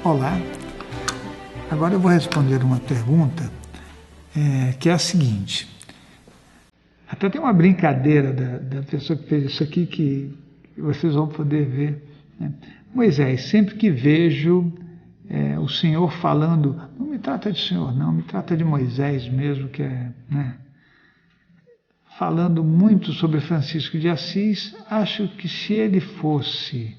Olá, agora eu vou responder uma pergunta que é a seguinte. Até tem uma brincadeira da pessoa que fez isso aqui que vocês vão poder ver, né? Moisés, sempre que vejo o Senhor falando, não me trata de Senhor não, me trata de Moisés mesmo, que é, né, falando muito sobre Francisco de Assis, acho que se ele fosse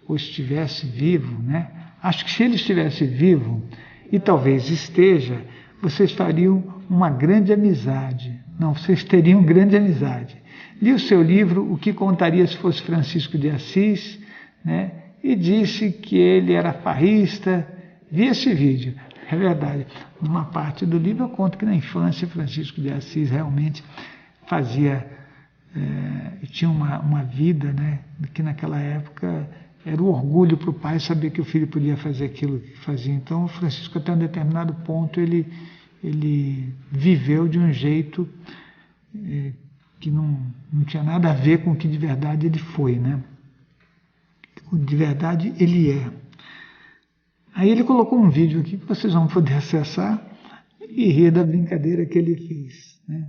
ou estivesse vivo, né? Acho que se ele estivesse vivo, e talvez esteja, vocês fariam uma grande amizade. Não, vocês teriam grande amizade. Li o seu livro, O que Contaria se Fosse Francisco de Assis, né? E disse que ele era farrista. Vi esse vídeo, é verdade. Numa parte do livro eu conto que na infância Francisco de Assis realmente fazia, tinha uma vida, né? Que naquela época era um orgulho para o pai saber que o filho podia fazer aquilo que fazia. Então, o Francisco, até um determinado ponto, ele viveu de um jeito que não tinha nada a ver com o que de verdade ele foi, né? De verdade ele é. Aí ele colocou um vídeo aqui que vocês vão poder acessar e rir da brincadeira que ele fez, né?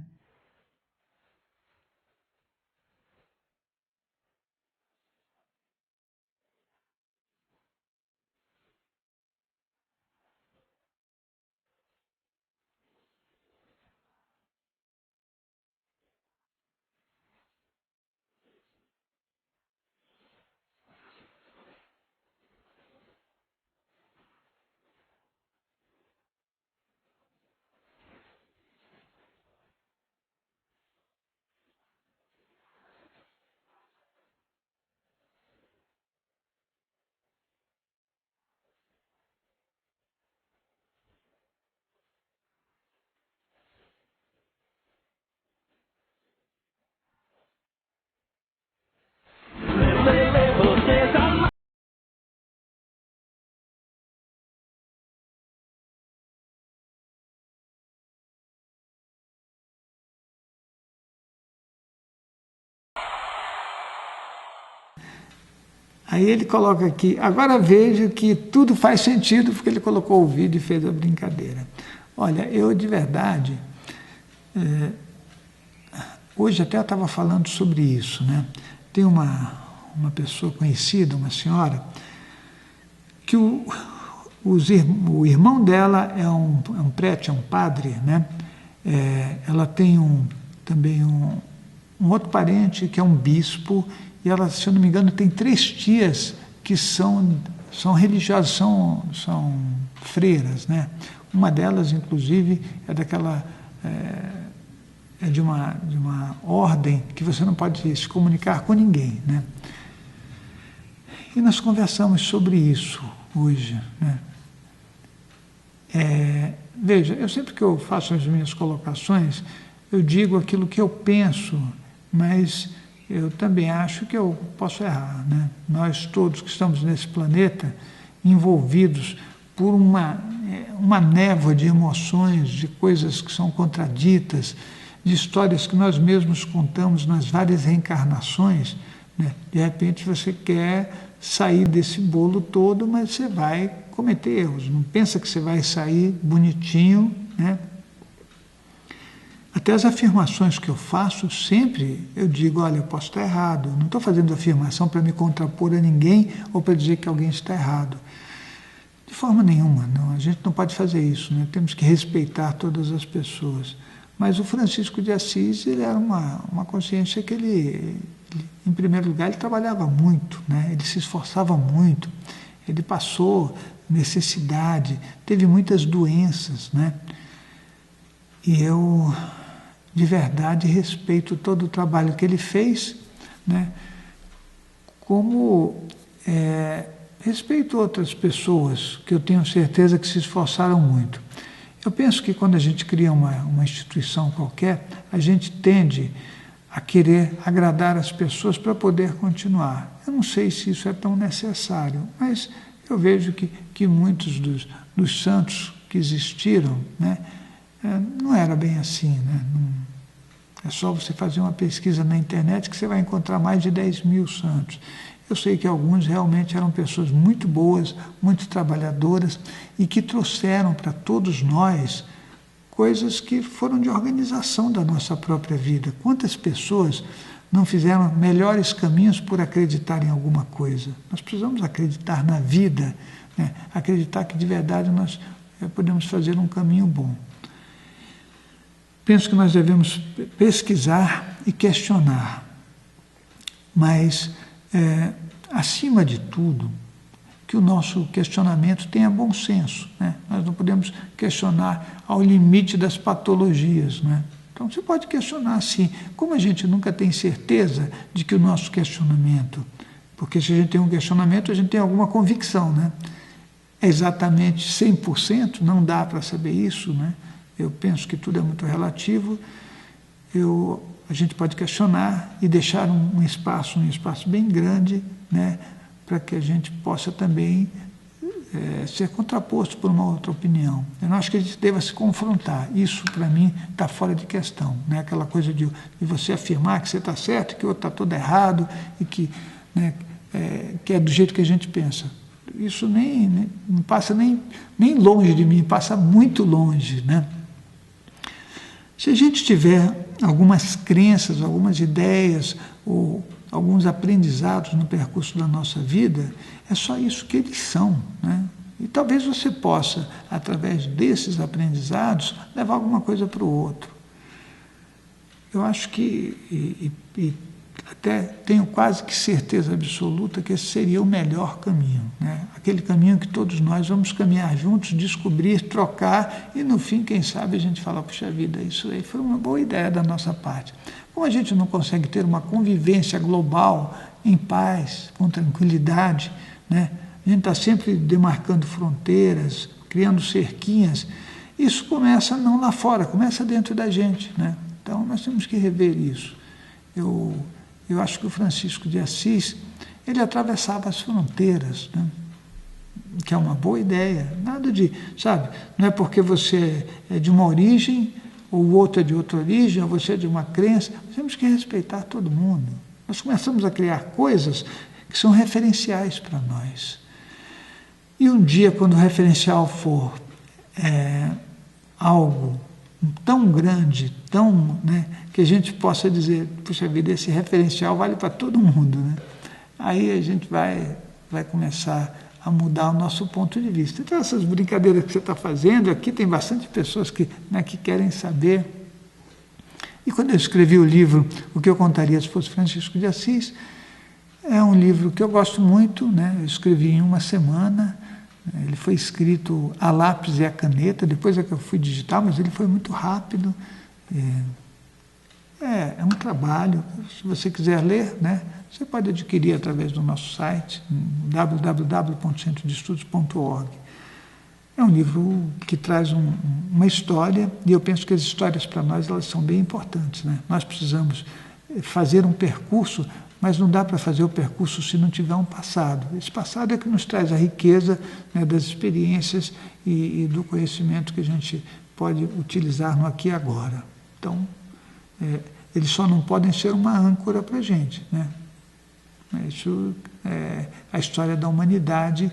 Aí ele coloca aqui, agora vejo que tudo faz sentido porque ele colocou o vídeo e fez a brincadeira. Olha, eu de verdade, hoje até eu estava falando sobre isso, né? Tem uma pessoa conhecida, uma senhora, que o irmão dela é um prete, é um padre, né? Ela tem também um outro parente que é um bispo, e ela, se eu não me engano, tem 3 tias que são religiosas, são freiras, né? Uma delas, inclusive, é daquela de uma ordem que você não pode se comunicar com ninguém, né? E nós conversamos sobre isso hoje, né? Veja, eu sempre que eu faço as minhas colocações, eu digo aquilo que eu penso, mas eu também acho que eu posso errar, né? Nós todos que estamos nesse planeta, envolvidos por uma névoa de emoções, de coisas que são contraditas, de histórias que nós mesmos contamos nas várias reencarnações, né? De repente você quer sair desse bolo todo, mas você vai cometer erros. Não pensa que você vai sair bonitinho, né? Até as afirmações que eu faço, sempre eu digo, olha, eu posso estar errado. Não estou fazendo afirmação para me contrapor a ninguém ou para dizer que alguém está errado. De forma nenhuma, não. A gente não pode fazer isso, né? Temos que respeitar todas as pessoas. Mas o Francisco de Assis, ele era uma consciência que ele, em primeiro lugar, ele trabalhava muito, né? Ele se esforçava muito, ele passou necessidade, teve muitas doenças, né? E eu, de verdade, respeito todo o trabalho que ele fez, né? Como respeito outras pessoas que eu tenho certeza que se esforçaram muito. Eu penso que quando a gente cria uma instituição qualquer, a gente tende a querer agradar as pessoas para poder continuar. Eu não sei se isso é tão necessário, mas eu vejo que muitos dos santos que existiram, né, não era bem assim, né? É só você fazer uma pesquisa na internet que você vai encontrar mais de 10.000 santos. Eu sei que alguns realmente eram pessoas muito boas, muito trabalhadoras e que trouxeram para todos nós coisas que foram de organização da nossa própria vida. Quantas pessoas não fizeram melhores caminhos por acreditar em alguma coisa? Nós precisamos acreditar na vida, né? Acreditar que de verdade nós podemos fazer um caminho bom. Penso que nós devemos pesquisar e questionar, mas, acima de tudo, que o nosso questionamento tenha bom senso, né? Nós não podemos questionar ao limite das patologias, né? Então você pode questionar sim. Como a gente nunca tem certeza de que o nosso questionamento, porque se a gente tem um questionamento, a gente tem alguma convicção, né? É exatamente 100%, não dá para saber isso, né? Eu penso que tudo é muito relativo. A gente pode questionar e deixar um espaço bem grande, né, para que a gente possa também ser contraposto por uma outra opinião. Eu não acho que a gente deva se confrontar. Isso, para mim, está fora de questão, né? Aquela coisa de você afirmar que você está certo, que o outro está todo errado e que, né, que é do jeito que a gente pensa. Isso não passa nem longe de mim, passa muito longe, né? Se a gente tiver algumas crenças, algumas ideias ou alguns aprendizados no percurso da nossa vida, é só isso que eles são, né? E talvez você possa, através desses aprendizados, levar alguma coisa para o outro. Eu acho que, até tenho quase que certeza absoluta que esse seria o melhor caminho, né? Aquele caminho que todos nós vamos caminhar juntos, descobrir, trocar e no fim, quem sabe, a gente fala, puxa vida, isso aí foi uma boa ideia da nossa parte. Como a gente não consegue ter uma convivência global em paz, com tranquilidade, né? A gente está sempre demarcando fronteiras, criando cerquinhas, isso começa não lá fora, começa dentro da gente, né? Então nós temos que rever isso. Eu acho que o Francisco de Assis, ele atravessava as fronteiras, né? Que é uma boa ideia. Nada de, sabe, não é porque você é de uma origem, ou o outro é de outra origem, ou você é de uma crença, nós temos que respeitar todo mundo. Nós começamos a criar coisas que são referenciais para nós. E um dia, quando o referencial for algo tão grande, tão, né, que a gente possa dizer, puxa vida, esse referencial vale para todo mundo, né? Aí a gente vai começar a mudar o nosso ponto de vista. Então, essas brincadeiras que você está fazendo, aqui tem bastante pessoas que, né, que querem saber. E quando eu escrevi o livro O que eu contaria se fosse Francisco de Assis, é um livro que eu gosto muito, né? Eu escrevi em uma semana. Ele foi escrito a lápis e a caneta, depois é que eu fui digitar, mas ele foi muito rápido. É um trabalho. Se você quiser ler, né, você pode adquirir através do nosso site, www.centrodeestudos.org. É um livro que traz uma história, e eu penso que as histórias para nós elas são bem importantes, né? Nós precisamos fazer um percurso, mas não dá para fazer o percurso se não tiver um passado. Esse passado é que nos traz a riqueza, né, das experiências e do conhecimento que a gente pode utilizar no aqui e agora. Então, eles só não podem ser uma âncora para a gente, né? Isso é a história da humanidade.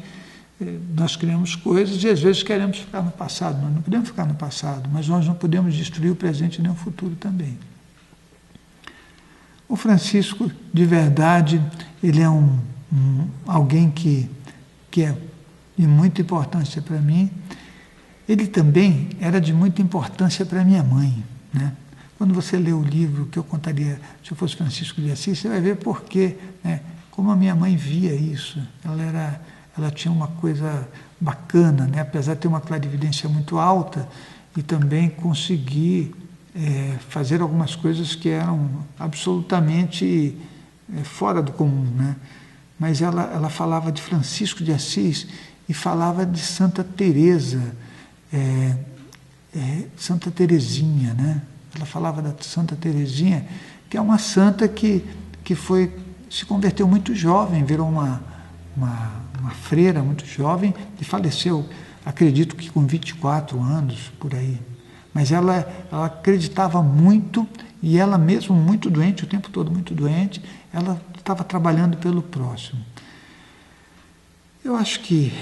Nós criamos coisas e às vezes queremos ficar no passado. Nós não podemos ficar no passado, mas nós não podemos destruir o presente nem o futuro também. O Francisco, de verdade, ele é alguém que é de muita importância para mim. Ele também era de muita importância para minha mãe, né? Quando você lê o livro que eu contaria se eu fosse Francisco de Assis, você vai ver por quê, né? Como a minha mãe via isso. Ela tinha uma coisa bacana, né? Apesar de ter uma clarividência muito alta e também conseguir fazer algumas coisas que eram absolutamente fora do comum, né? Mas ela falava de Francisco de Assis e falava de Santa Teresa, Santa Teresinha, né? Ela falava da Santa Teresinha, que é uma santa que se converteu muito jovem, virou uma freira muito jovem e faleceu, acredito que com 24 anos, por aí. Mas ela acreditava muito E ela mesmo muito doente, o tempo todo muito doente, ela estava trabalhando pelo próximo. Eu acho que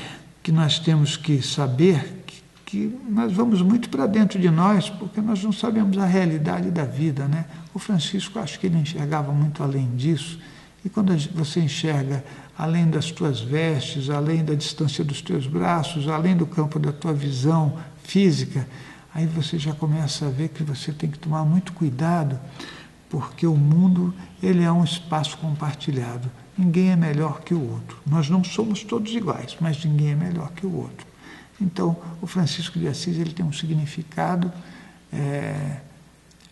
nós temos que saber que nós vamos muito para dentro de nós, porque nós não sabemos a realidade da vida, né? O Francisco, acho que ele enxergava muito além disso, e quando você enxerga além das tuas vestes, além da distância dos teus braços, além do campo da tua visão física, aí você já começa a ver que você tem que tomar muito cuidado, porque o mundo ele é um espaço compartilhado. Ninguém é melhor que o outro. Nós não somos todos iguais, mas ninguém é melhor que o outro. Então, o Francisco de Assis ele tem um significado.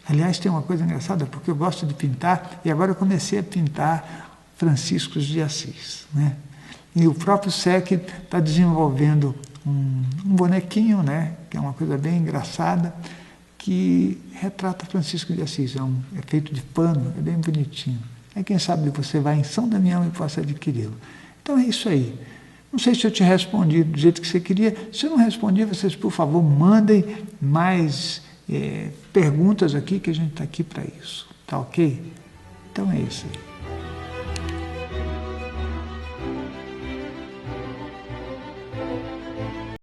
Aliás, tem uma coisa engraçada, porque eu gosto de pintar, e agora eu comecei a pintar Franciscos de Assis, né? E o próprio SEC está desenvolvendo um bonequinho, né? Que é uma coisa bem engraçada, que retrata Francisco de Assis. É feito de pano, é bem bonitinho. Aí quem sabe você vai em São Damião e possa adquiri-lo. Então é isso aí. Não sei se eu te respondi do jeito que você queria. Se eu não respondi, vocês, por favor, mandem mais perguntas aqui, que a gente está aqui para isso. Tá ok? Então é isso aí.